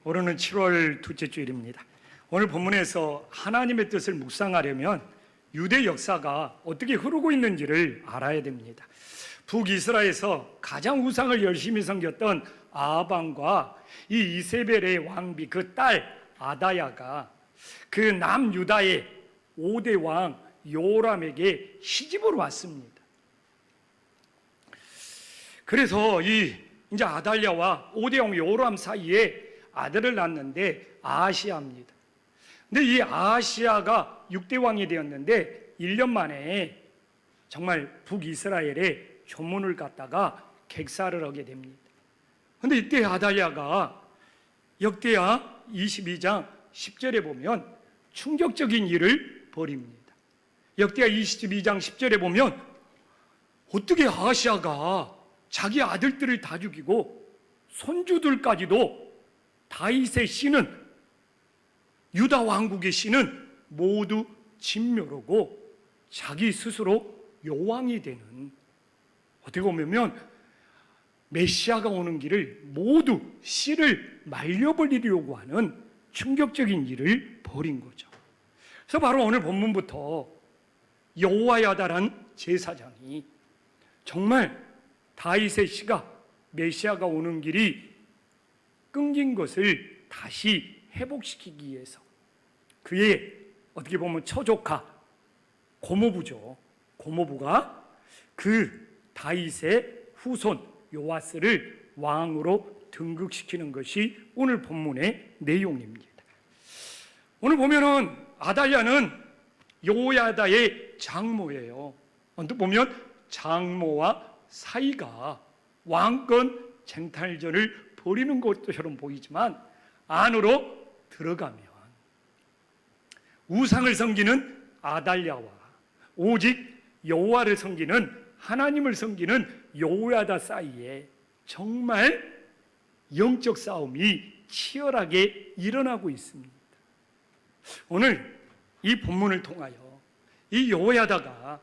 오늘은 7월 둘째 주일입니다. 오늘 본문에서 하나님의 뜻을 묵상하려면 유대 역사가 어떻게 흐르고 있는지를 알아야 됩니다. 북이스라엘에서 가장 우상을 열심히 섬겼던 아합왕과 이 이세벨의 왕비 그 딸 아다야가 그 남유다의 5대 왕 요람에게 시집으로 왔습니다. 그래서 이제 아달랴와 5대 왕 요람 사이에 아들을 낳았는데 아하시아입니다. 근데 이 아하시아가 6대 왕이 되었는데 1년 만에 정말 북이스라엘의 조문을 갖다가 객사를 하게 됩니다. 근데 이때 아달랴가 역대하 22장 10절에 보면 충격적인 일을 벌입니다. 역대하 22장 10절에 보면 어떻게 아하시아가 자기 아들들을 다 죽이고 손주들까지도 다윗의 씨는 유다 왕국의 씨는 모두 진멸하고 자기 스스로 여왕이 되는, 어떻게 보면 메시아가 오는 길을 모두 씨를 말려버리려고 하는 충격적인 일을 벌인 거죠. 그래서 바로 오늘 본문부터 여호야다라는 제사장이 정말 다윗의 씨가 메시아가 오는 길이 끊긴 것을 다시 회복시키기 위해서 그의 어떻게 보면 처조카 고모부죠. 고모부가 그 다윗의 후손 요아스를 왕으로 등극시키는 것이 오늘 본문의 내용입니다. 오늘 보면은 아달랴는 여호야다의 장모예요. 언뜻 보면 장모와 사이가 왕권 쟁탈전을 벌이는 것처럼 보이지만 안으로 들어가면 우상을 섬기는 아달랴와 오직 여호와를 섬기는 하나님을 섬기는 여호야다 사이에 정말 영적 싸움이 치열하게 일어나고 있습니다. 오늘 이 본문을 통하여 이 여호야다가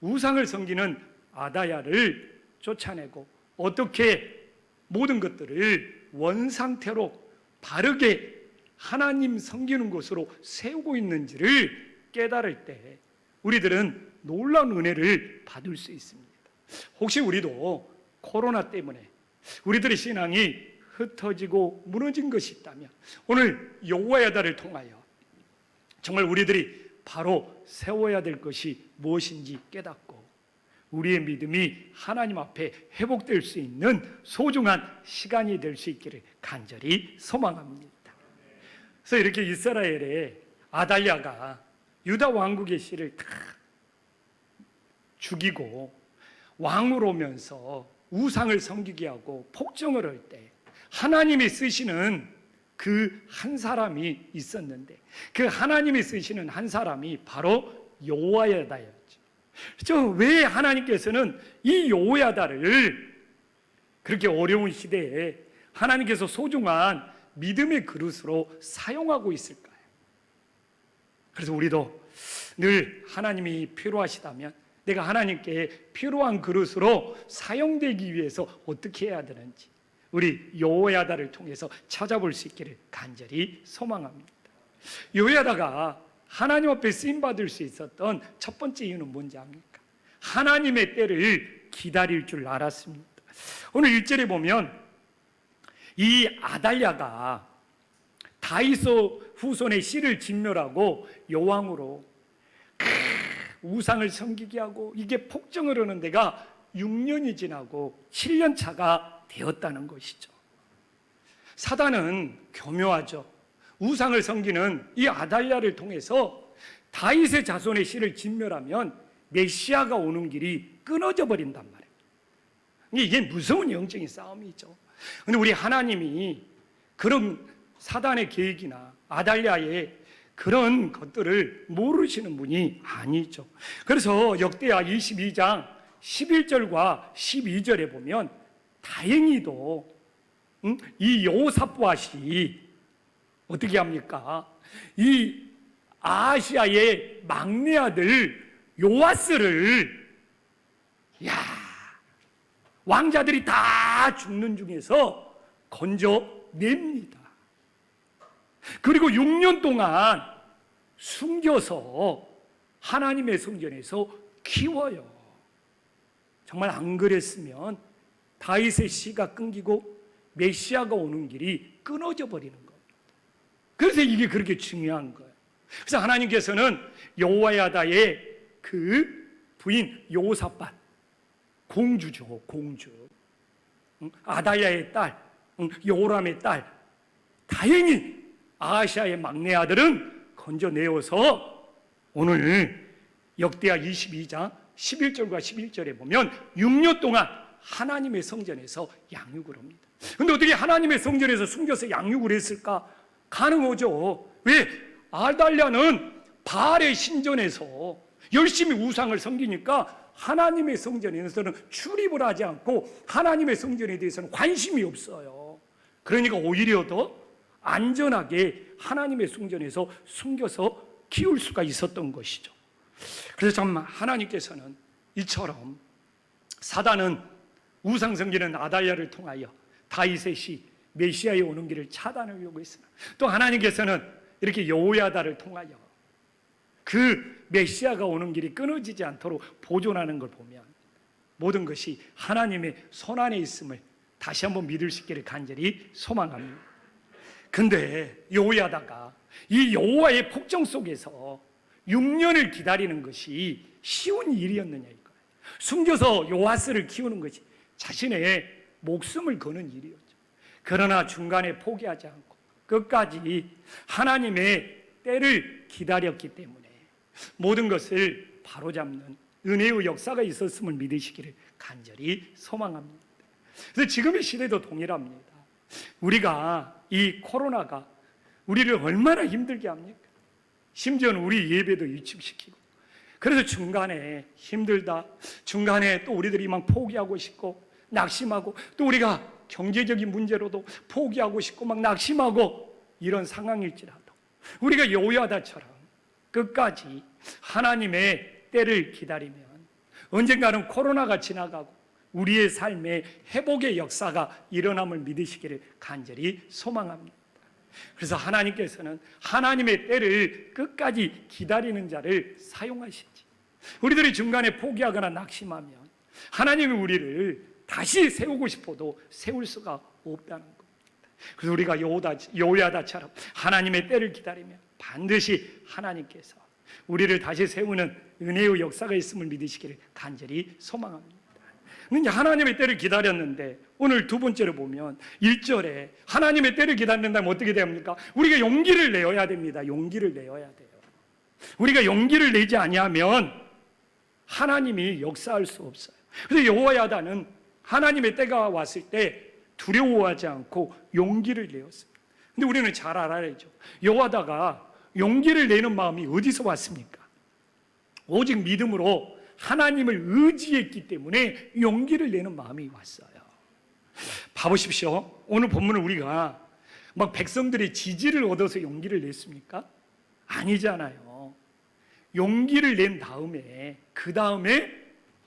우상을 섬기는 아달랴를 쫓아내고 어떻게 모든 것들을 원상태로 바르게 하나님 섬기는 것으로 세우고 있는지를 깨달을 때 우리들은 놀라운 은혜를 받을 수 있습니다. 혹시 우리도 코로나 때문에 우리들의 신앙이 흩어지고 무너진 것이 있다면 오늘 여호야다를 통하여 정말 우리들이 바로 세워야 될 것이 무엇인지 깨닫고 우리의 믿음이 하나님 앞에 회복될 수 있는 소중한 시간이 될 수 있기를 간절히 소망합니다. 그래서 이렇게 이스라엘의 아달랴가 유다 왕국의 씨를 다 죽이고 왕으로 오면서 우상을 섬기게 하고 폭정을 할 때 하나님이 쓰시는 그 한 사람이 있었는데 그 하나님이 쓰시는 한 사람이 바로 여호야다였죠. 왜 하나님께서는 이 여호야다를 그렇게 어려운 시대에 하나님께서 소중한 믿음의 그릇으로 사용하고 있을까요? 그래서 우리도 늘 하나님이 필요하시다면 내가 하나님께 필요한 그릇으로 사용되기 위해서 어떻게 해야 되는지 우리 여호야다를 통해서 찾아볼 수 있기를 간절히 소망합니다. 여호야다가 하나님 앞에 쓰임받을 수 있었던 첫 번째 이유는 뭔지 압니까? 하나님의 때를 기다릴 줄 알았습니다. 오늘 1절에 보면 이 아달랴가 다윗 후손의 씨를 진멸하고 여왕으로 우상을 섬기게 하고 이게 폭정을 하는 데가 6년이 지나고 7년 차가 되었다는 것이죠. 사단은 교묘하죠. 우상을 섬기는 이 아달랴를 통해서 다윗의 자손의 씨를 진멸하면 메시아가 오는 길이 끊어져 버린단 말이에요. 이게 무서운 영적인 싸움이죠. 그런데 우리 하나님이 그런 사단의 계획이나 아달랴의 그런 것들을 모르시는 분이 아니죠. 그래서 역대하 22장 11절과 12절에 보면 다행히도 이 여호사밧이 어떻게 합니까? 이 아하시아의 막내 아들 요아스를 왕자들이 다 죽는 중에서 건져냅니다. 그리고 6년 동안 숨겨서 하나님의 성전에서 키워요. 정말 안 그랬으면 다윗의 씨가 끊기고 메시아가 오는 길이 끊어져 버리는 거예요. 그래서 이게 그렇게 중요한 거예요. 그래서 하나님께서는 여호야다의 그 부인 여호사밧, 공주죠, 공주. 아다야의 딸, 여호람의 딸, 다행히 아하시아의 막내 아들은 건져내어서 오늘 역대하 22장 11절과 11절에 보면 6년 동안 하나님의 성전에서 양육을 합니다. 그런데 어떻게 하나님의 성전에서 숨겨서 양육을 했을까? 가능하죠. 왜? 아달랴는 바알의 신전에서 열심히 우상을 섬기니까 하나님의 성전에서는 출입을 하지 않고 하나님의 성전에 대해서는 관심이 없어요. 그러니까 오히려 더 안전하게 하나님의 성전에서 숨겨서 키울 수가 있었던 것이죠. 그래서 참 하나님께서는 이처럼 사단은 우상 섬기는 아달랴를 통하여 다윗의 시 메시아의 오는 길을 차단하려고 했으나 또 하나님께서는 이렇게 여호야다를 통하여 그 메시아가 오는 길이 끊어지지 않도록 보존하는 걸 보면 모든 것이 하나님의 손안에 있음을 다시 한번 믿을 수 있기를 간절히 소망합니다. 근데 여호야다가 이 여호와의 폭정 속에서 6년을 기다리는 것이 쉬운 일이었느냐 이거예요. 숨겨서 요아스를 키우는 것이 자신의 목숨을 거는 일이었죠. 그러나 중간에 포기하지 않고 끝까지 하나님의 때를 기다렸기 때문에 모든 것을 바로잡는 은혜의 역사가 있었음을 믿으시기를 간절히 소망합니다. 그래서 지금의 시대도 동일합니다. 우리가 이 코로나가 우리를 얼마나 힘들게 합니까? 심지어는 우리 예배도 위축시키고 그래서 중간에 힘들다, 중간에 또 우리들이 막 포기하고 싶고 낙심하고 또 우리가 경제적인 문제로도 포기하고 싶고 막 낙심하고 이런 상황일지라도 우리가 여호야다처럼 끝까지 하나님의 때를 기다리면 언젠가는 코로나가 지나가고 우리의 삶에 회복의 역사가 일어남을 믿으시기를 간절히 소망합니다. 그래서 하나님께서는 하나님의 때를 끝까지 기다리는 자를 사용하시지 우리들이 중간에 포기하거나 낙심하면 하나님이 우리를 다시 세우고 싶어도 세울 수가 없다는 겁니다. 그래서 우리가 여호야다처럼 하나님의 때를 기다리면 반드시 하나님께서 우리를 다시 세우는 은혜의 역사가 있음을 믿으시기를 간절히 소망합니다. 근데 하나님의 때를 기다렸는데 오늘 두 번째로 보면 1절에 하나님의 때를 기다린다면 어떻게 됩니까? 우리가 용기를 내어야 됩니다. 용기를 내어야 돼요. 우리가 용기를 내지 아니하면 하나님이 역사할 수 없어요. 그래서 여호야다는 하나님의 때가 왔을 때 두려워하지 않고 용기를 내었습니다. 근데 우리는 잘 알아야죠. 여호야다가 용기를 내는 마음이 어디서 왔습니까? 오직 믿음으로 하나님을 의지했기 때문에 용기를 내는 마음이 왔어요. 봐보십시오. 오늘 본문을 우리가 막 백성들의 지지를 얻어서 용기를 냈습니까? 아니잖아요. 용기를 낸 다음에 그 다음에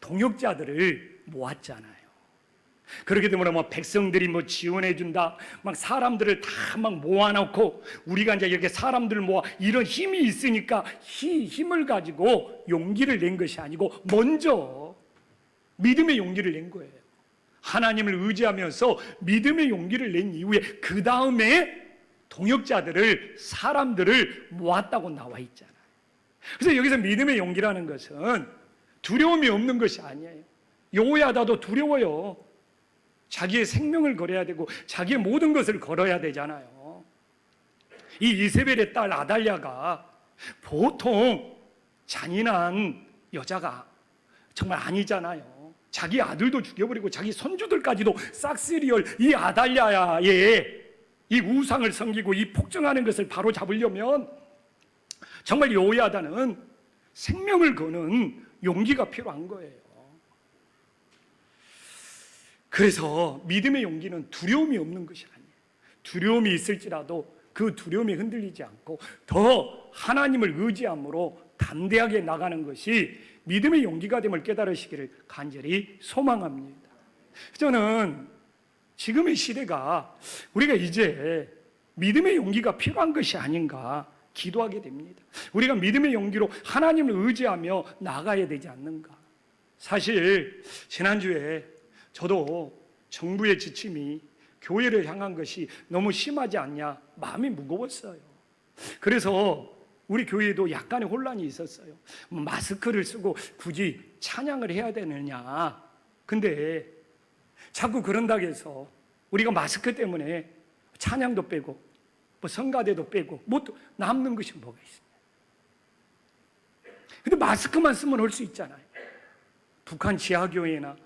동역자들을 모았잖아요. 그렇기 때문에 뭐 백성들이 뭐 지원해준다, 막 사람들을 다 막 모아놓고 우리가 이제 이렇게 사람들을 모아 이런 힘이 있으니까 힘을 가지고 용기를 낸 것이 아니고 먼저 믿음의 용기를 낸 거예요. 하나님을 의지하면서 믿음의 용기를 낸 이후에 그 다음에 동역자들을 사람들을 모았다고 나와 있잖아요. 그래서 여기서 믿음의 용기라는 것은 두려움이 없는 것이 아니에요. 여호야다도 두려워요. 자기의 생명을 걸어야 되고 자기의 모든 것을 걸어야 되잖아요. 이 이세벨의 딸 아달랴가 보통 잔인한 여자가 정말 아니잖아요. 자기 아들도 죽여버리고 자기 손주들까지도 싹쓸이열 이 아달랴의 이 우상을 섬기고 이 폭정하는 것을 바로 잡으려면 정말 여호야다는 생명을 거는 용기가 필요한 거예요. 그래서 믿음의 용기는 두려움이 없는 것이 아니에요. 두려움이 있을지라도 그 두려움이 흔들리지 않고 더 하나님을 의지함으로 담대하게 나가는 것이 믿음의 용기가 됨을 깨달으시기를 간절히 소망합니다. 저는 지금의 시대가 우리가 이제 믿음의 용기가 필요한 것이 아닌가 기도하게 됩니다. 우리가 믿음의 용기로 하나님을 의지하며 나아가야 되지 않는가. 사실 지난주에 저도 정부의 지침이 교회를 향한 것이 너무 심하지 않냐 마음이 무거웠어요. 그래서 우리 교회도 약간의 혼란이 있었어요. 마스크를 쓰고 굳이 찬양을 해야 되느냐. 근데 자꾸 그런다고 해서 우리가 마스크 때문에 찬양도 빼고 뭐 성가대도 빼고 뭐 또 남는 것이 뭐가 있습니까? 근데 마스크만 쓰면 할 수 있잖아요. 북한 지하교회나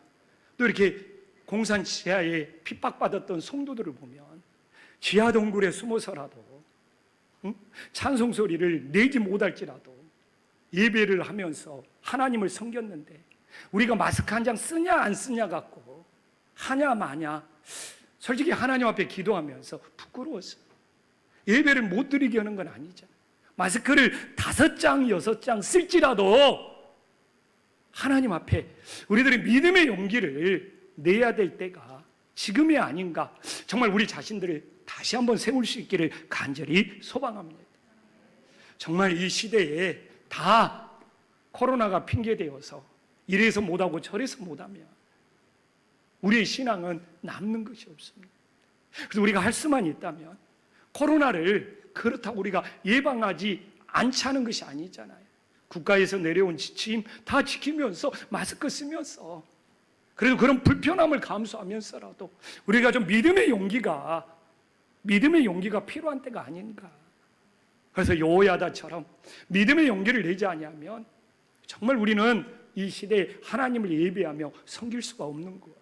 또 이렇게 공산 지하에 핍박받았던 성도들을 보면 지하 동굴에 숨어서라도 찬송 소리를 내지 못할지라도 예배를 하면서 하나님을 섬겼는데 우리가 마스크 한 장 쓰냐 안 쓰냐 갖고 하냐 마냐 솔직히 하나님 앞에 기도하면서 부끄러웠어요. 예배를 못 드리게 하는 건 아니잖아요. 마스크를 5장 6장 쓸지라도 하나님 앞에 우리들의 믿음의 용기를 내야 될 때가 지금이 아닌가. 정말 우리 자신들을 다시 한번 세울 수 있기를 간절히 소망합니다. 정말 이 시대에 다 코로나가 핑계되어서 이래서 못하고 저래서 못하면 우리의 신앙은 남는 것이 없습니다. 그래서 우리가 할 수만 있다면 코로나를 그렇다고 우리가 예방하지 않자는 것이 아니잖아요. 국가에서 내려온 지침 다 지키면서 마스크 쓰면서 그래도 그런 불편함을 감수하면서라도 우리가 좀 믿음의 용기가 필요한 때가 아닌가. 그래서 여호야다처럼 믿음의 용기를 내지 아니하면 정말 우리는 이 시대에 하나님을 예배하며 섬길 수가 없는 거예요.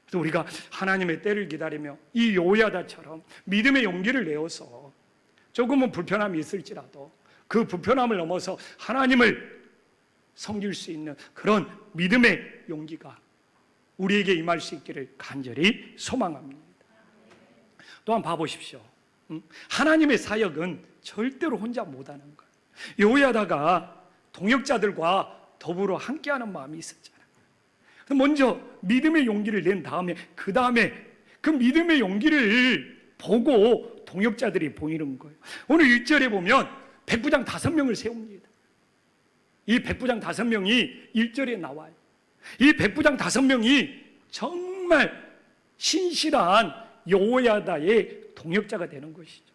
그래서 우리가 하나님의 때를 기다리며 이 여호야다처럼 믿음의 용기를 내어서 조금은 불편함이 있을지라도 그 불편함을 넘어서 하나님을 섬길 수 있는 그런 믿음의 용기가 우리에게 임할 수 있기를 간절히 소망합니다. 또한 봐보십시오. 하나님의 사역은 절대로 혼자 못하는 거예요. 여호야다가 동역자들과 더불어 함께하는 마음이 있었잖아요. 먼저 믿음의 용기를 낸 다음에 그 다음에 그 믿음의 용기를 보고 동역자들이 보이는 거예요. 오늘 1절에 보면 백부장 5명을 세웁니다. 이 백부장 5명이 1절에 나와요. 이 백부장 5명이 정말 신실한 여호야다의 동역자가 되는 것이죠.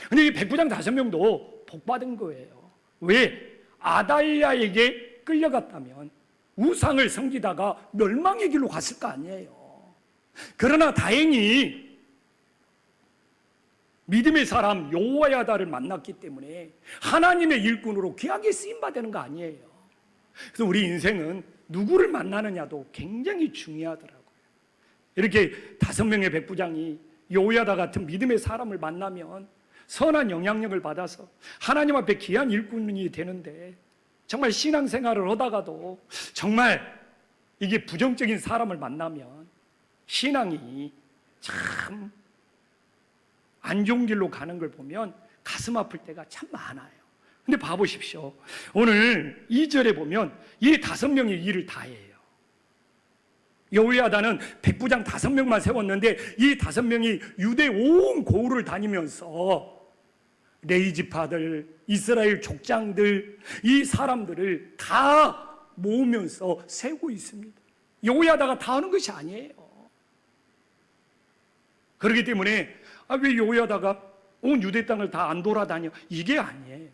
근데 이 백부장 5명도 복받은 거예요. 왜? 아달랴에게 끌려갔다면 우상을 섬기다가 멸망의 길로 갔을 거 아니에요. 그러나 다행히 믿음의 사람 여호야다를 만났기 때문에 하나님의 일꾼으로 귀하게 쓰임받는 거 아니에요. 그래서 우리 인생은 누구를 만나느냐도 굉장히 중요하더라고요. 이렇게 5명의 백부장이 여호야다 같은 믿음의 사람을 만나면 선한 영향력을 받아서 하나님 앞에 귀한 일꾼이 되는데 정말 신앙생활을 하다가도 정말 이게 부정적인 사람을 만나면 신앙이 참 안 좋은 길로 가는 걸 보면 가슴 아플 때가 참 많아요. 근데 봐보십시오. 오늘 2절에 보면 이 5명의 일을 다 해요. 여호야다는 백부장 5명만 세웠는데 이 5명이 유대 온 고을을 다니면서 레위지파들, 이스라엘 족장들, 이 사람들을 다 모으면서 세우고 있습니다. 여호야다가 다 하는 것이 아니에요. 그렇기 때문에 왜 여호야다가 온 유대 땅을 다 안 돌아다녀? 이게 아니에요.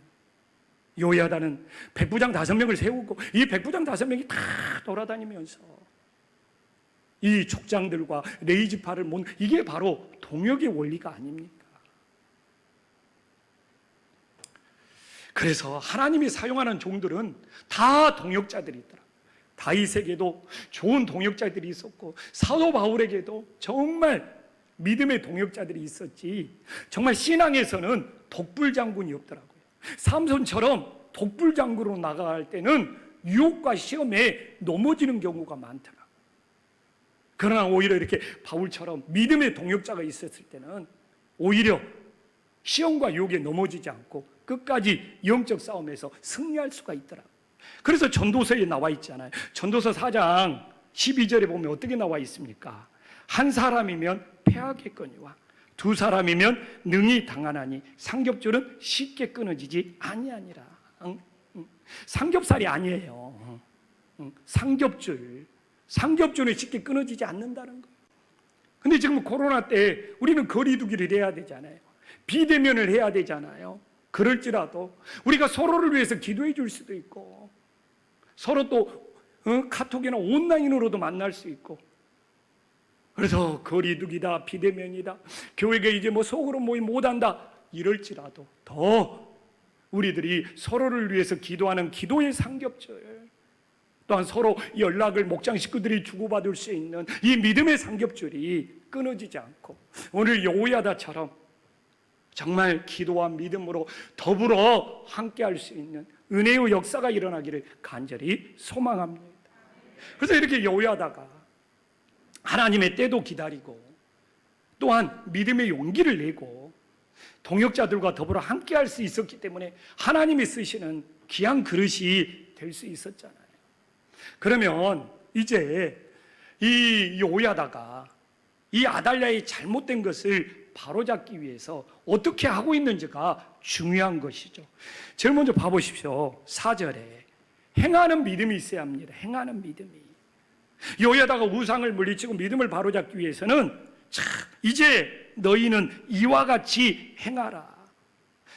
여호야다는 백부장 5명을 세우고 이 백부장 5명이 다 돌아다니면서 이 족장들과 레위지파를 모은 이게 바로 동역의 원리가 아닙니까? 그래서 하나님이 사용하는 종들은 다 동역자들이 있더라. 다윗에게도 좋은 동역자들이 있었고 사도 바울에게도 정말 믿음의 동역자들이 있었지 정말 신앙에서는 독불장군이 없더라고요. 삼손처럼 독불장군으로 나갈 때는 유혹과 시험에 넘어지는 경우가 많더라고요. 그러나 오히려 이렇게 바울처럼 믿음의 동역자가 있었을 때는 오히려 시험과 유혹에 넘어지지 않고 끝까지 영적 싸움에서 승리할 수가 있더라고요. 그래서 전도서에 나와 있잖아요. 전도서 4장 12절에 보면 어떻게 나와 있습니까? 한 사람이면 패하겠거니와 두 사람이면 능히 당하나니 삼겹줄은 쉽게 끊어지지 아니하니라. 삼겹살이 아니에요. 삼겹줄은 쉽게 끊어지지 않는다는 거예요. 근데 지금 코로나 때 우리는 거리두기를 해야 되잖아요. 비대면을 해야 되잖아요. 그럴지라도 우리가 서로를 위해서 기도해 줄 수도 있고, 서로 또 카톡이나 온라인으로도 만날 수 있고, 그래서 거리두기다, 비대면이다, 교회가 이제 뭐 속으로 모임 못한다 이럴지라도 더 우리들이 서로를 위해서 기도하는 기도의 삼겹줄, 또한 서로 연락을 목장 식구들이 주고받을 수 있는 이 믿음의 삼겹줄이 끊어지지 않고 오늘 여호야다처럼 정말 기도와 믿음으로 더불어 함께할 수 있는 은혜의 역사가 일어나기를 간절히 소망합니다. 그래서 이렇게 여호야다가 하나님의 때도 기다리고 또한 믿음의 용기를 내고 동역자들과 더불어 함께할 수 있었기 때문에 하나님이 쓰시는 귀한 그릇이 될 수 있었잖아요. 그러면 이제 이 여호야다가 이 아달랴의 잘못된 것을 바로잡기 위해서 어떻게 하고 있는지가 중요한 것이죠. 제일 먼저 봐보십시오. 4절에 행하는 믿음이 있어야 합니다. 행하는 믿음이. 여호야다가 우상을 물리치고 믿음을 바로잡기 위해서는 이제 너희는 이와 같이 행하라.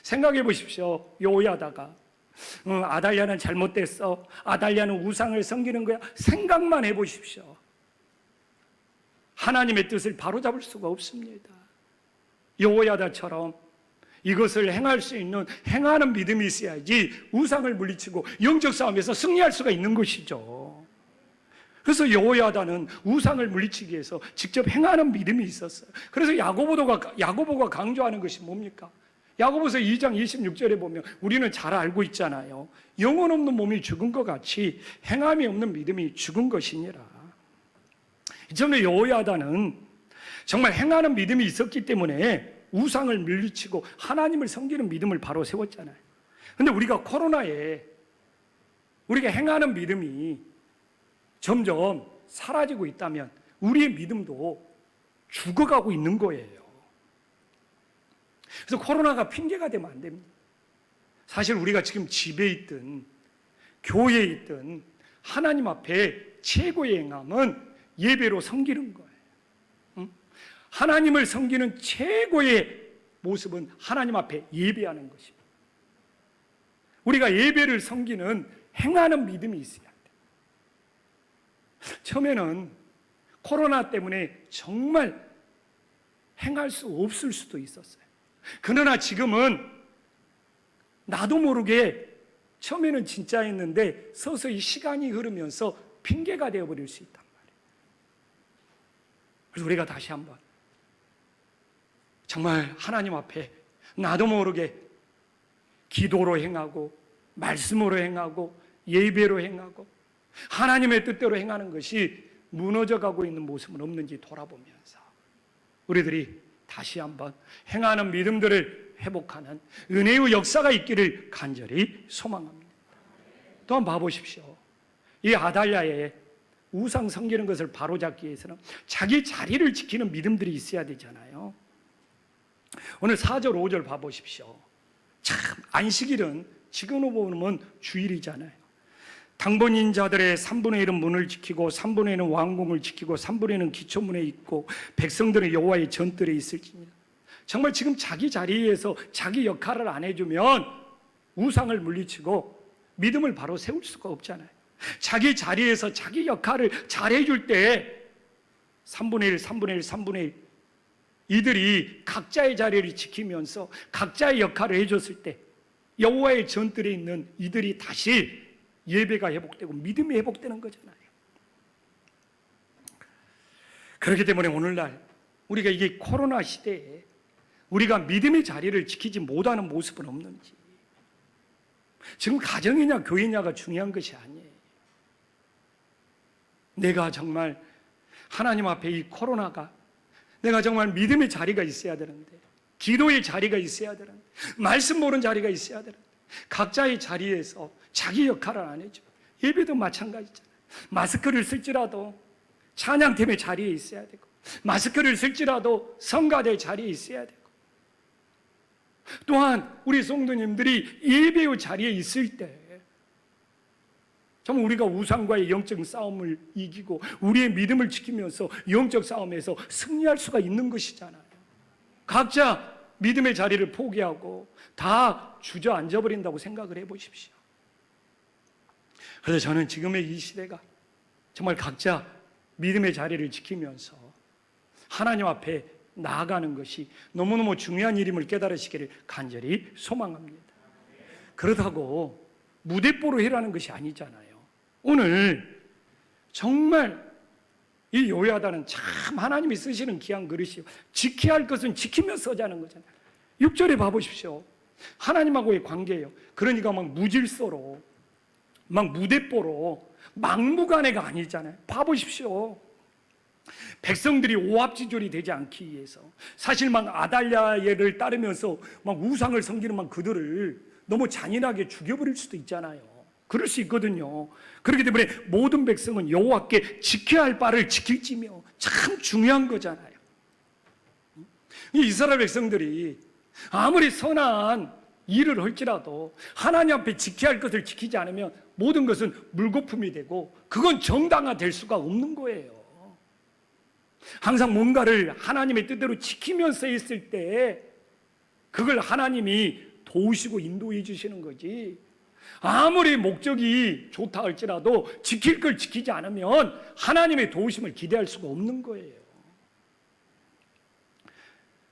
생각해 보십시오. 여호야다가 아달랴는 잘못됐어, 아달랴는 우상을 섬기는 거야, 생각만 해보십시오. 하나님의 뜻을 바로잡을 수가 없습니다. 여호야다처럼 이것을 행할 수 있는 행하는 믿음이 있어야지 우상을 물리치고 영적 싸움에서 승리할 수가 있는 것이죠. 그래서 여호야다는 우상을 물리치기 위해서 직접 행하는 믿음이 있었어요. 그래서 야고보가 강조하는 것이 뭡니까? 야고보서 2장 26절에 보면 우리는 잘 알고 있잖아요. 영혼 없는 몸이 죽은 것 같이 행함이 없는 믿음이 죽은 것이니라. 이전에 여호야다는 정말 행하는 믿음이 있었기 때문에 우상을 물리치고 하나님을 섬기는 믿음을 바로 세웠잖아요. 그런데 우리가 코로나에 우리가 행하는 믿음이 점점 사라지고 있다면 우리의 믿음도 죽어가고 있는 거예요. 그래서 코로나가 핑계가 되면 안 됩니다. 사실 우리가 지금 집에 있든 교회에 있든 하나님 앞에 최고의 행함은 예배로 섬기는 거예요. 하나님을 섬기는 최고의 모습은 하나님 앞에 예배하는 것입니다. 우리가 예배를 섬기는 행하는 믿음이 있어야 돼요. 처음에는 코로나 때문에 정말 행할 수 없을 수도 있었어요. 그러나 지금은 나도 모르게 처음에는 진짜였는데 서서히 시간이 흐르면서 핑계가 되어버릴 수 있단 말이에요. 그래서 우리가 다시 한번 정말 하나님 앞에 나도 모르게 기도로 행하고 말씀으로 행하고 예배로 행하고 하나님의 뜻대로 행하는 것이 무너져가고 있는 모습은 없는지 돌아보면서 우리들이 다시 한번 행하는 믿음들을 회복하는 은혜의 역사가 있기를 간절히 소망합니다. 또한 봐보십시오. 이 아달랴의 우상 섬기는 것을 바로잡기 위해서는 자기 자리를 지키는 믿음들이 있어야 되잖아요. 오늘 4절 5절 봐보십시오. 참 안식일은 지금으로 보면 주일이잖아요. 당번인 자들의 3분의 1은 문을 지키고 3분의 1은 왕궁을 지키고 3분의 1은 기초문에 있고 백성들은 여호와의 전뜰에 있을지니라. 정말 지금 자기 자리에서 자기 역할을 안 해주면 우상을 물리치고 믿음을 바로 세울 수가 없잖아요. 자기 자리에서 자기 역할을 잘 해줄 때 3분의 1, 3분의 1, 3분의 1 이들이 각자의 자리를 지키면서 각자의 역할을 해줬을 때 여호와의 전뜰에 있는 이들이 다시 예배가 회복되고 믿음이 회복되는 거잖아요. 그렇기 때문에 오늘날 우리가 이게 코로나 시대에 우리가 믿음의 자리를 지키지 못하는 모습은 없는지, 지금 가정이냐 교회냐가 중요한 것이 아니에요. 내가 정말 하나님 앞에 이 코로나가 내가 정말 믿음의 자리가 있어야 되는데, 기도의 자리가 있어야 되는데, 말씀 모르는 자리가 있어야 되는데 각자의 자리에서 자기 역할을 안 해줘. 예배도 마찬가지잖아요. 마스크를 쓸지라도 찬양팀의 자리에 있어야 되고 마스크를 쓸지라도 성가대 자리에 있어야 되고, 또한 우리 성도님들이 예배의 자리에 있을 때 정말 우리가 우상과의 영적 싸움을 이기고 우리의 믿음을 지키면서 영적 싸움에서 승리할 수가 있는 것이잖아요. 각자 믿음의 자리를 포기하고 다 주저앉아 버린다고 생각을 해보십시오. 그래서 저는 지금의 이 시대가 정말 각자 믿음의 자리를 지키면서 하나님 앞에 나아가는 것이 너무너무 중요한 일임을 깨달으시기를 간절히 소망합니다. 그렇다고 무대뽀로 해라는 것이 아니잖아요. 오늘 정말 이 요야다는 참 하나님이 쓰시는 귀한 그릇이요, 지켜야 할 것은 지키면서 하자는 거잖아요. 6절에 봐보십시오. 하나님하고의 관계예요. 그러니까 막 무질서로, 막 무대뽀로, 막무가내가 아니잖아요. 봐보십시오. 백성들이 오합지졸이 되지 않기 위해서, 사실 막 아달랴를 따르면서 막 우상을 섬기는 막 그들을 너무 잔인하게 죽여버릴 수도 있잖아요. 그럴 수 있거든요. 그렇기 때문에 모든 백성은 여호와께 지켜야 할 바를 지킬지며, 참 중요한 거잖아요. 이 이스라엘 백성들이 아무리 선한 일을 할지라도 하나님 앞에 지켜야 할 것을 지키지 않으면 모든 것은 물거품이 되고 그건 정당화될 수가 없는 거예요. 항상 뭔가를 하나님의 뜻대로 지키면서 했을 때 그걸 하나님이 도우시고 인도해 주시는 거지, 아무리 목적이 좋다 할지라도 지킬 걸 지키지 않으면 하나님의 도우심을 기대할 수가 없는 거예요.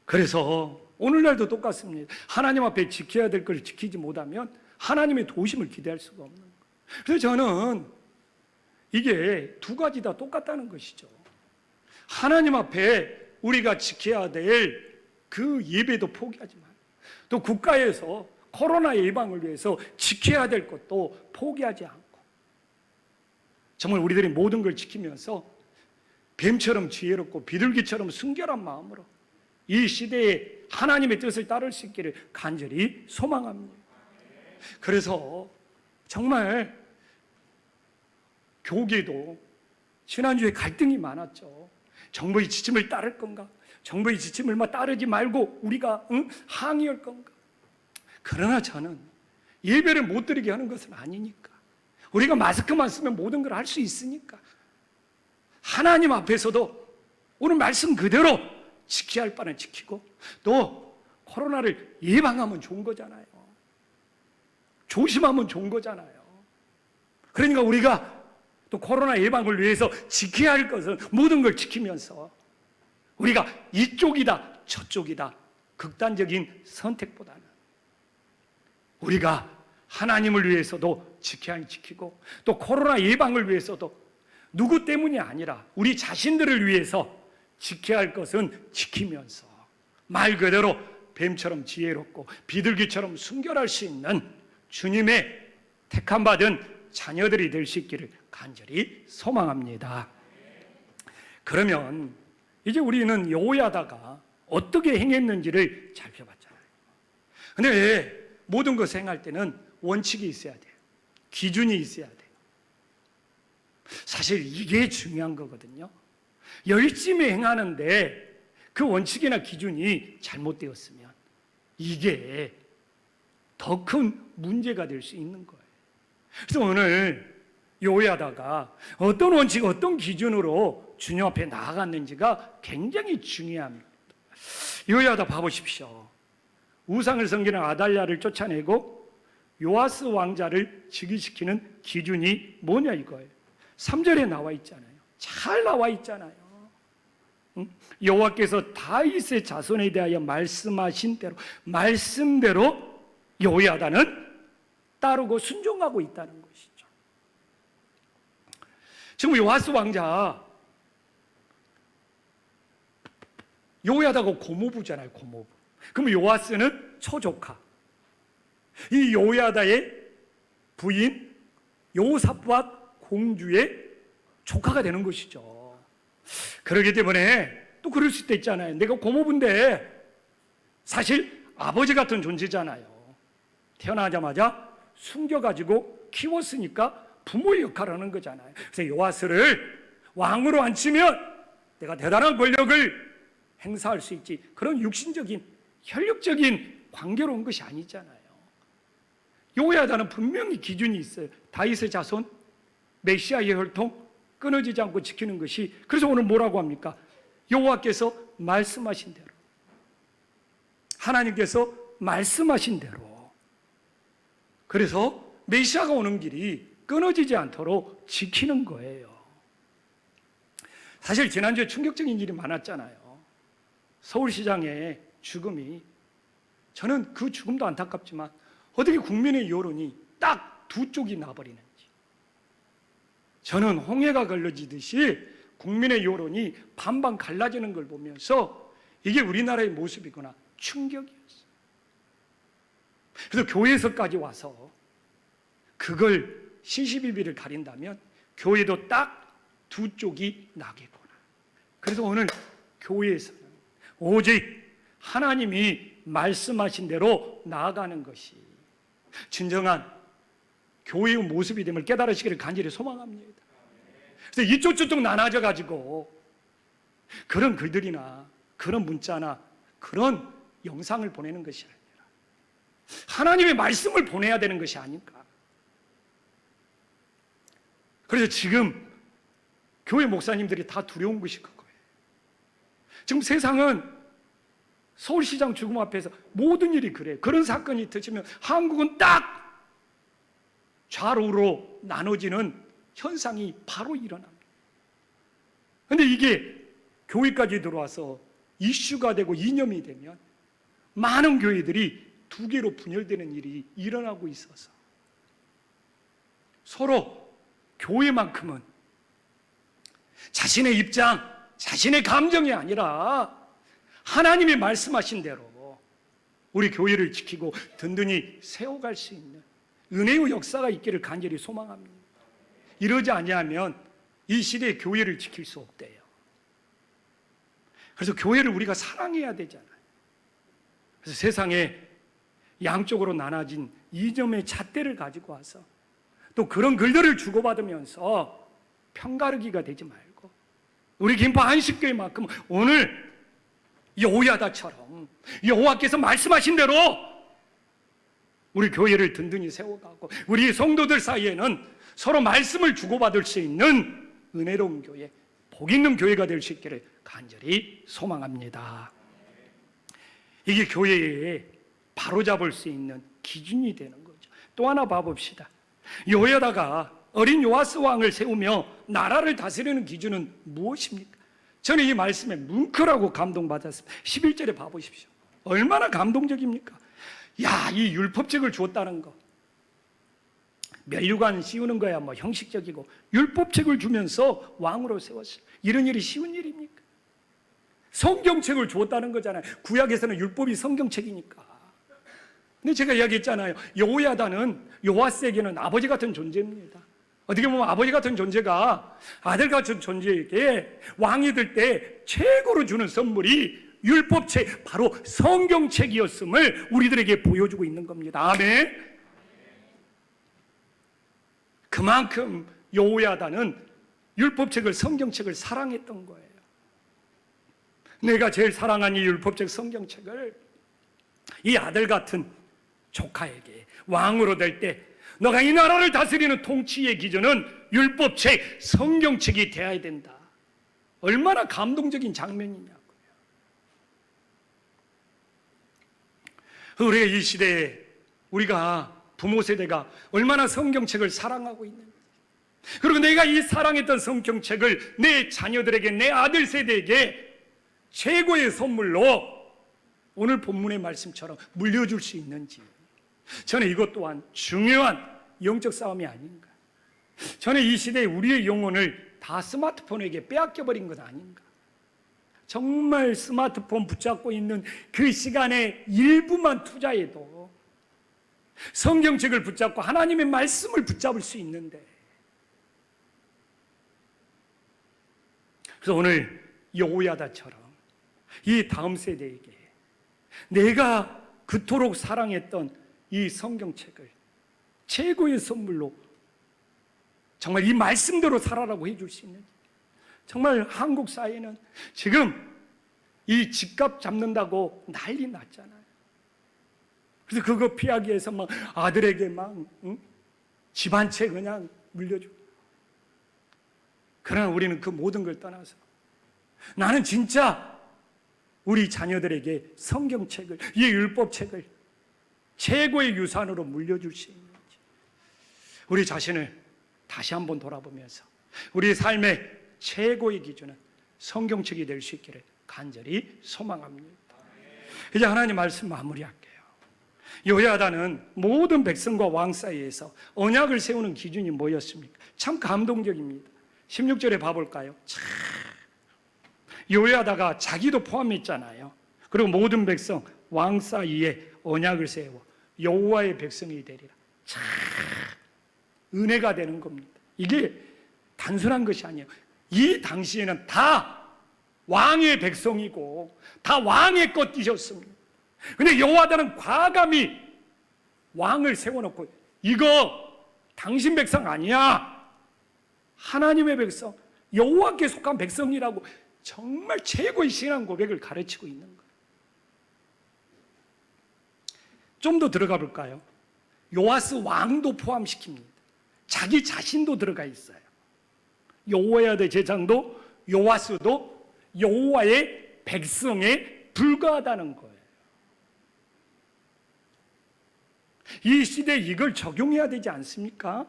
그래서 오늘날도 똑같습니다. 하나님 앞에 지켜야 될 걸 지키지 못하면 하나님의 도우심을 기대할 수가 없는 거예요. 그래서 저는 이게 두 가지 다 똑같다는 것이죠. 하나님 앞에 우리가 지켜야 될 그 예배도 포기하지 말고, 또 국가에서 코로나 예방을 위해서 지켜야 될 것도 포기하지 않고, 정말 우리들이 모든 걸 지키면서 뱀처럼 지혜롭고 비둘기처럼 순결한 마음으로 이 시대에 하나님의 뜻을 따를 수 있기를 간절히 소망합니다. 그래서 정말 교계도 지난주에 갈등이 많았죠. 정부의 지침을 따를 건가? 정부의 지침을 따르지 말고 우리가 항의할 건가? 그러나 저는 예배를 못 드리게 하는 것은 아니니까, 우리가 마스크만 쓰면 모든 걸 할 수 있으니까 하나님 앞에서도 오늘 말씀 그대로 지켜야 할 바는 지키고, 또 코로나를 예방하면 좋은 거잖아요. 조심하면 좋은 거잖아요. 그러니까 우리가 또 코로나 예방을 위해서 지켜야 할 것은 모든 걸 지키면서 우리가 이쪽이다 저쪽이다 극단적인 선택보다는 우리가 하나님을 위해서도 지켜야 할 지키고, 또 코로나 예방을 위해서도 누구 때문이 아니라 우리 자신들을 위해서 지켜야 할 것은 지키면서 말 그대로 뱀처럼 지혜롭고 비둘기처럼 순결할 수 있는 주님의 택함받은 자녀들이 될 수 있기를 간절히 소망합니다. 그러면 이제 우리는 여호야다가 어떻게 행했는지를 살펴봤잖아요. 근데 왜 모든 것을 행할 때는 원칙이 있어야 돼요. 기준이 있어야 돼요. 사실 이게 중요한 거거든요. 열심히 행하는데 그 원칙이나 기준이 잘못되었으면 이게 더 큰 문제가 될 수 있는 거예요. 그래서 오늘 여호야다가 어떤 원칙, 어떤 기준으로 주님 앞에 나아갔는지가 굉장히 중요합니다. 여호야다 봐보십시오. 우상을 섬기는 아달랴를 쫓아내고 요아스 왕자를 즉위시키는 기준이 뭐냐 이거예요. 3절에 나와 있잖아요. 잘 나와 있잖아요. 여호와께서 다윗의 자손에 대하여 말씀하신 대로, 말씀대로 여호야다는 따르고 순종하고 있다는 것이죠. 지금 요아스 왕자, 여호야다가 고모부잖아요. 고모부. 그럼 요아스는 초조카. 이 여호야다의 부인 여호사밧 공주의 조카가 되는 것이죠. 그렇기 때문에 또 그럴 수도 있잖아요. 내가 고모부인데 사실 아버지 같은 존재잖아요. 태어나자마자 숨겨가지고 키웠으니까 부모의 역할을 하는 거잖아요. 그래서 요아스를 왕으로 앉히면 내가 대단한 권력을 행사할 수 있지, 그런 육신적인 혈육적인 관계로 온 것이 아니잖아요. 여호야다는 분명히 기준이 있어요. 다윗의 자손, 메시아의 혈통 끊어지지 않고 지키는 것이, 그래서 오늘 뭐라고 합니까? 여호와께서 말씀하신 대로, 하나님께서 말씀하신 대로, 그래서 메시아가 오는 길이 끊어지지 않도록 지키는 거예요. 사실 지난주에 충격적인 일이 많았잖아요. 서울시장의 죽음이, 저는 그 죽음도 안타깝지만 어떻게 국민의 여론이 딱 두 쪽이 나버리는지, 저는 홍해가 갈라지듯이 국민의 여론이 반반 갈라지는 걸 보면서 이게 우리나라의 모습이구나, 충격이었어요. 그래서 교회에서까지 와서 그걸 시시비비를 가린다면 교회도 딱 두 쪽이 나겠구나. 그래서 오늘 교회에서는 오직 하나님이 말씀하신 대로 나아가는 것이 진정한 교회의 모습이 됨을 깨달으시기를 간절히 소망합니다. 그래서 이쪽 저쪽 나눠져 가지고 그런 글들이나 그런 문자나 그런 영상을 보내는 것이 아니라 하나님의 말씀을 보내야 되는 것이 아닐까. 그래서 지금 교회 목사님들이 다 두려운 것이 그거예요. 지금 세상은 서울시장 죽음 앞에서 모든 일이 그래요. 그런 사건이 터지면 한국은 딱 좌우로 나눠지는 현상이 바로 일어납니다. 그런데 이게 교회까지 들어와서 이슈가 되고 이념이 되면 많은 교회들이 두 개로 분열되는 일이 일어나고 있어서 서로 교회만큼은 자신의 입장, 자신의 감정이 아니라 하나님이 말씀하신 대로 우리 교회를 지키고 든든히 세워갈 수 있는 은혜의 역사가 있기를 간절히 소망합니다. 이러지 아니하면 이 시대의 교회를 지킬 수 없대요. 그래서 교회를 우리가 사랑해야 되잖아요. 그래서 세상에 양쪽으로 나눠진 이념의 잣대를 가지고 와서 또 그런 글들을 주고받으면서 편가르기가 되지 말고 우리 김포 안식교회만큼 오늘 여호야다처럼 여호와께서 말씀하신 대로 우리 교회를 든든히 세워가고 우리 성도들 사이에는 서로 말씀을 주고받을 수 있는 은혜로운 교회, 복 있는 교회가 될 수 있기를 간절히 소망합니다. 이게 교회에 바로잡을 수 있는 기준이 되는 거죠. 또 하나 봐봅시다. 여호야다가 어린 요아스 왕을 세우며 나라를 다스리는 기준은 무엇입니까? 저는 이 말씀에 뭉클하고 감동받았습니다. 11절에 봐보십시오. 얼마나 감동적입니까? 야, 이 율법책을 주었다는 거, 면류관 씌우는 거야 뭐 형식적이고, 율법책을 주면서 왕으로 세웠어요. 이런 일이 쉬운 일입니까? 성경책을 주었다는 거잖아요. 구약에서는 율법이 성경책이니까. 근데 제가 이야기했잖아요. 여호야다는 요아스에게는 아버지 같은 존재입니다. 어떻게 보면 아버지 같은 존재가 아들 같은 존재에게 왕이 될 때 최고로 주는 선물이 율법책, 바로 성경책이었음을 우리들에게 보여주고 있는 겁니다. 아멘. 그만큼 여호야다는 율법책을, 성경책을 사랑했던 거예요. 내가 제일 사랑하는 이 율법책 성경책을 이 아들 같은 조카에게 왕으로 될 때 너가 이 나라를 다스리는 통치의 기준은 율법책, 성경책이 되어야 된다. 얼마나 감동적인 장면이냐고요. 우리가 이 시대에, 우리가 부모 세대가 얼마나 성경책을 사랑하고 있는지, 그리고 내가 이 사랑했던 성경책을 내 자녀들에게, 내 아들 세대에게 최고의 선물로 오늘 본문의 말씀처럼 물려줄 수 있는지, 저는 이것 또한 중요한 영적 싸움이 아닌가. 저는 이 시대에 우리의 영혼을 다 스마트폰에게 빼앗겨버린 것 아닌가. 정말 스마트폰 붙잡고 있는 그 시간에 일부만 투자해도 성경책을 붙잡고 하나님의 말씀을 붙잡을 수 있는데, 그래서 오늘 여호야다처럼 이 다음 세대에게 내가 그토록 사랑했던 이 성경책을 최고의 선물로 정말 이 말씀대로 살아라고 해줄 수 있는, 정말 한국 사회는 지금 이 집값 잡는다고 난리 났잖아요. 그래서 그거 피하기 위해서 막 아들에게 막 집 한 채 그냥 물려주고. 그러나 우리는 그 모든 걸 떠나서 나는 진짜 우리 자녀들에게 성경책을, 이 율법책을 최고의 유산으로 물려줄 수 있는지 우리 자신을 다시 한번 돌아보면서 우리 삶의 최고의 기준은 성경책이 될 수 있기를 간절히 소망합니다. 이제 하나님 말씀 마무리할게요. 여호야다는 모든 백성과 왕 사이에서 언약을 세우는 기준이 뭐였습니까? 참 감동적입니다. 16절에 봐볼까요? 참 여호야다가 자기도 포함했잖아요. 그리고 모든 백성 왕 사이에 언약을 세워 여호와의 백성이 되리라. 참 은혜가 되는 겁니다. 이게 단순한 것이 아니에요. 이 당시에는 다 왕의 백성이고 다 왕의 것이셨습니다. 근데 여호와다는 과감히 왕을 세워놓고 이거 당신 백성 아니야, 하나님의 백성, 여호와께 속한 백성이라고 정말 최고의 신앙 고백을 가르치고 있는 거예요. 좀 더 들어가 볼까요? 요아스 왕도 포함시킵니다. 자기 자신도 들어가 있어요. 여호야다 제장도 요아스도 여호와의 백성에 불과하다는 거예요. 이 시대에 이걸 적용해야 되지 않습니까?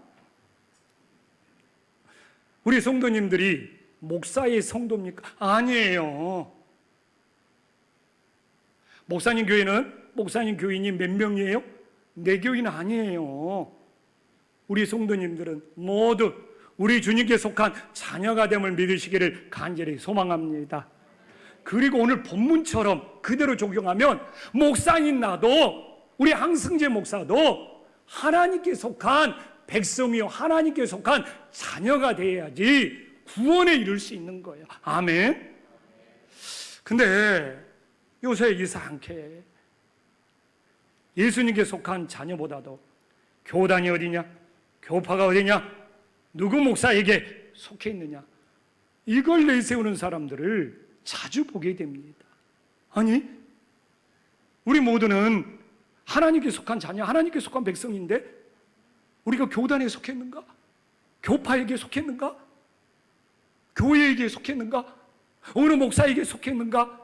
우리 성도님들이 목사의 성도입니까? 아니에요. 목사님 교회는 목사님 교인이 몇 명이에요? 내 교인 아니에요. 우리 성도님들은 모두 우리 주님께 속한 자녀가 됨을 믿으시기를 간절히 소망합니다. 그리고 오늘 본문처럼 그대로 적용하면 목사인 나도, 우리 항승재 목사도 하나님께 속한 백성이요 하나님께 속한 자녀가 되어야지 구원에 이룰 수 있는 거예요. 아멘. 근데 요새 이상하게 예수님께 속한 자녀보다도 교단이 어디냐, 교파가 어디냐, 누구 목사에게 속해 있느냐, 이걸 내세우는 사람들을 자주 보게 됩니다. 아니, 우리 모두는 하나님께 속한 자녀, 하나님께 속한 백성인데 우리가 교단에 속했는가? 교파에게 속했는가? 교회에게 속했는가? 어느 목사에게 속했는가?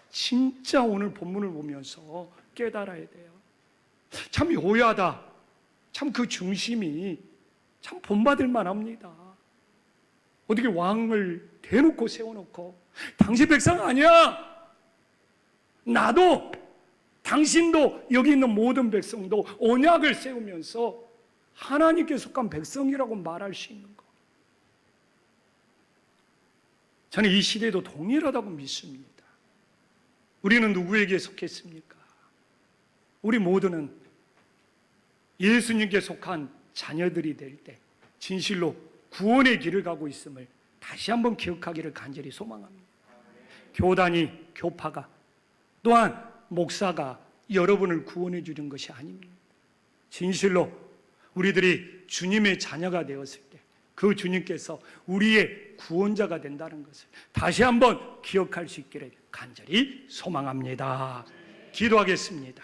진짜 오늘 본문을 보면서 깨달아야 돼요. 참 요야다. 참 그 중심이 참 본받을 만합니다. 어떻게 왕을 대놓고 세워놓고 당신 백성 아니야, 나도 당신도 여기 있는 모든 백성도 언약을 세우면서 하나님께 속한 백성이라고 말할 수 있는 것, 저는 이 시대도 동일하다고 믿습니다. 우리는 누구에게 속했습니까? 우리 모두는 예수님께 속한 자녀들이 될 때 진실로 구원의 길을 가고 있음을 다시 한번 기억하기를 간절히 소망합니다. 교단이, 교파가, 또한 목사가 여러분을 구원해 주는 것이 아닙니다. 진실로 우리들이 주님의 자녀가 되었을 때 그 주님께서 우리의 구원자가 된다는 것을 다시 한번 기억할 수 있기를 간절히 소망합니다. 기도하겠습니다.